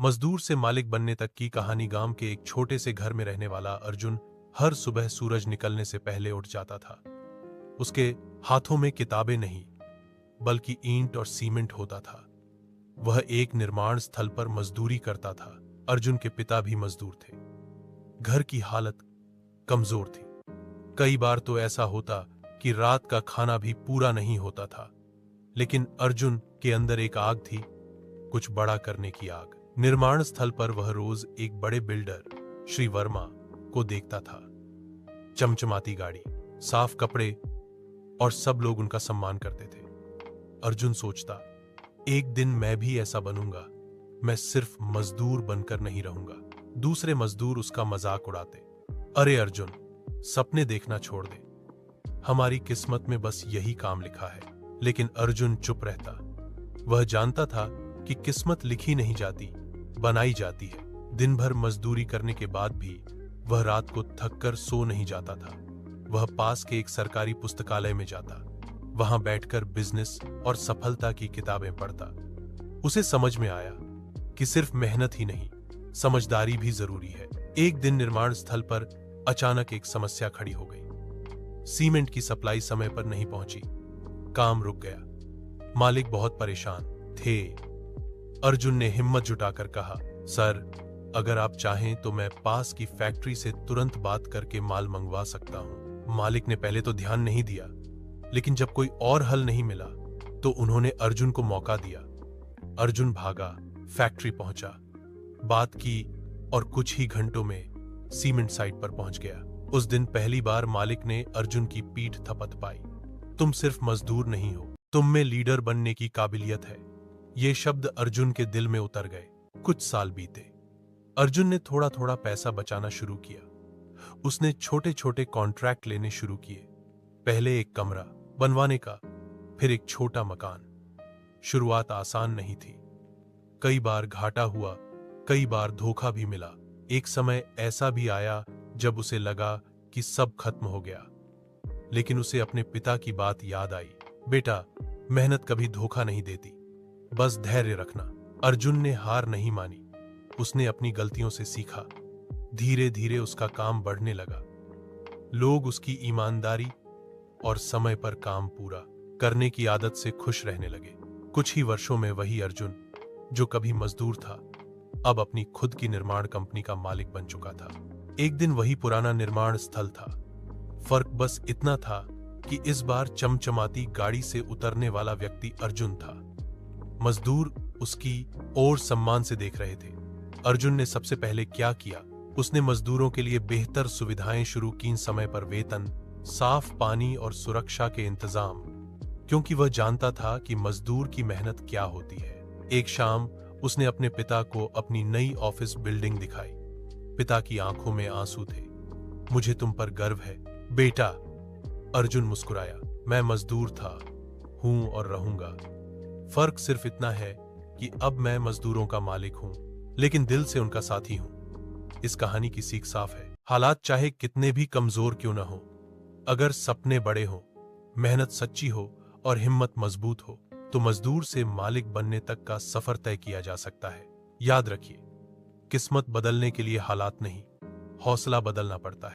मजदूर से मालिक बनने तक की कहानी। गांव के एक छोटे से घर में रहने वाला अर्जुन हर सुबह सूरज निकलने से पहले उठ जाता था। उसके हाथों में किताबें नहीं बल्कि ईंट और सीमेंट होता था। वह एक निर्माण स्थल पर मजदूरी करता था। अर्जुन के पिता भी मजदूर थे। घर की हालत कमजोर थी। कई बार तो ऐसा होता कि रात का खाना भी पूरा नहीं होता था। लेकिन अर्जुन के अंदर एक आग थी, कुछ बड़ा करने की आग। निर्माण स्थल पर वह रोज एक बड़े बिल्डर श्री वर्मा को देखता था। चमचमाती गाड़ी, साफ कपड़े और सब लोग उनका सम्मान करते थे। अर्जुन सोचता, एक दिन मैं भी ऐसा बनूंगा। मैं सिर्फ मजदूर बनकर नहीं रहूंगा। दूसरे मजदूर उसका मजाक उड़ाते, अरे अर्जुन, सपने देखना छोड़ दे, हमारी किस्मत में बस यही काम लिखा है। लेकिन अर्जुन चुप रहता। वह जानता था कि किस्मत लिखी नहीं जाती, बनाई जाती है। दिन भर मजदूरी करने के बाद भी वह रात को थककर सो नहीं जाता था। वह पास के एक सरकारी पुस्तकालय में जाता, वहां बैठकर बिजनेस और सफलता की किताबें पढ़ता। उसे समझ में आया कि सिर्फ मेहनत ही नहीं, समझदारी भी जरूरी है। एक दिन निर्माण स्थल पर अचानक एक समस्या खड़ी हो गई। सीमेंट की सप्लाई समय पर नहीं पहुंची। काम रुक गया। मालिक बहुत परेशान थे। अर्जुन ने हिम्मत जुटाकर कहा, सर, अगर आप चाहें तो मैं पास की फैक्ट्री से तुरंत बात करके माल मंगवा सकता हूं। मालिक ने पहले तो ध्यान नहीं दिया, लेकिन जब कोई और हल नहीं मिला तो उन्होंने अर्जुन को मौका दिया। अर्जुन भागा, फैक्ट्री पहुंचा, बात की और कुछ ही घंटों में सीमेंट साइट पर पहुंच गया। उस दिन पहली बार मालिक ने अर्जुन की पीठ थपथ पाई। तुम सिर्फ मजदूर नहीं हो, तुम में लीडर बनने की काबिलियत है। ये शब्द अर्जुन के दिल में उतर गए। कुछ साल बीते। अर्जुन ने थोड़ा थोड़ा पैसा बचाना शुरू किया। उसने छोटे छोटे कॉन्ट्रैक्ट लेने शुरू किए। पहले एक कमरा बनवाने का, फिर एक छोटा मकान। शुरुआत आसान नहीं थी। कई बार घाटा हुआ, कई बार धोखा भी मिला। एक समय ऐसा भी आया जब उसे लगा कि सब खत्म हो गया। लेकिन उसे अपने पिता की बात याद आई, बेटा, मेहनत कभी धोखा नहीं देती, बस धैर्य रखना। अर्जुन ने हार नहीं मानी। उसने अपनी गलतियों से सीखा। धीरे धीरे उसका काम बढ़ने लगा। लोग उसकी ईमानदारी और समय पर काम पूरा करने की आदत से खुश रहने लगे। कुछ ही वर्षों में वही अर्जुन जो कभी मजदूर था, अब अपनी खुद की निर्माण कंपनी का मालिक बन चुका था। एक दिन वही पुराना निर्माण स्थल था। फर्क बस इतना था कि इस बार चमचमाती गाड़ी से उतरने वाला व्यक्ति अर्जुन था। मजदूर उसकी ओर सम्मान से देख रहे थे। अर्जुन ने सबसे पहले क्या किया, उसने मजदूरों के लिए बेहतर सुविधाएं शुरू की। समय पर वेतन, साफ पानी और सुरक्षा के इंतजाम, क्योंकि वह जानता था कि मजदूर की मेहनत क्या होती है। एक शाम उसने अपने पिता को अपनी नई ऑफिस बिल्डिंग दिखाई। पिता की आंखों में आंसू थे। मुझे तुम पर गर्व है, बेटा। अर्जुन मुस्कुराया, मैं मजदूर था, हूं और रहूंगा। फर्क सिर्फ इतना है कि अब मैं मजदूरों का मालिक हूं, लेकिन दिल से उनका साथी हूं। इस कहानी की सीख साफ है, हालात चाहे कितने भी कमजोर क्यों न हो, अगर सपने बड़े हो, मेहनत सच्ची हो और हिम्मत मजबूत हो, तो मजदूर से मालिक बनने तक का सफर तय किया जा सकता है। याद रखिए, किस्मत बदलने के लिए हालात नहीं, हौसला बदलना पड़ता है।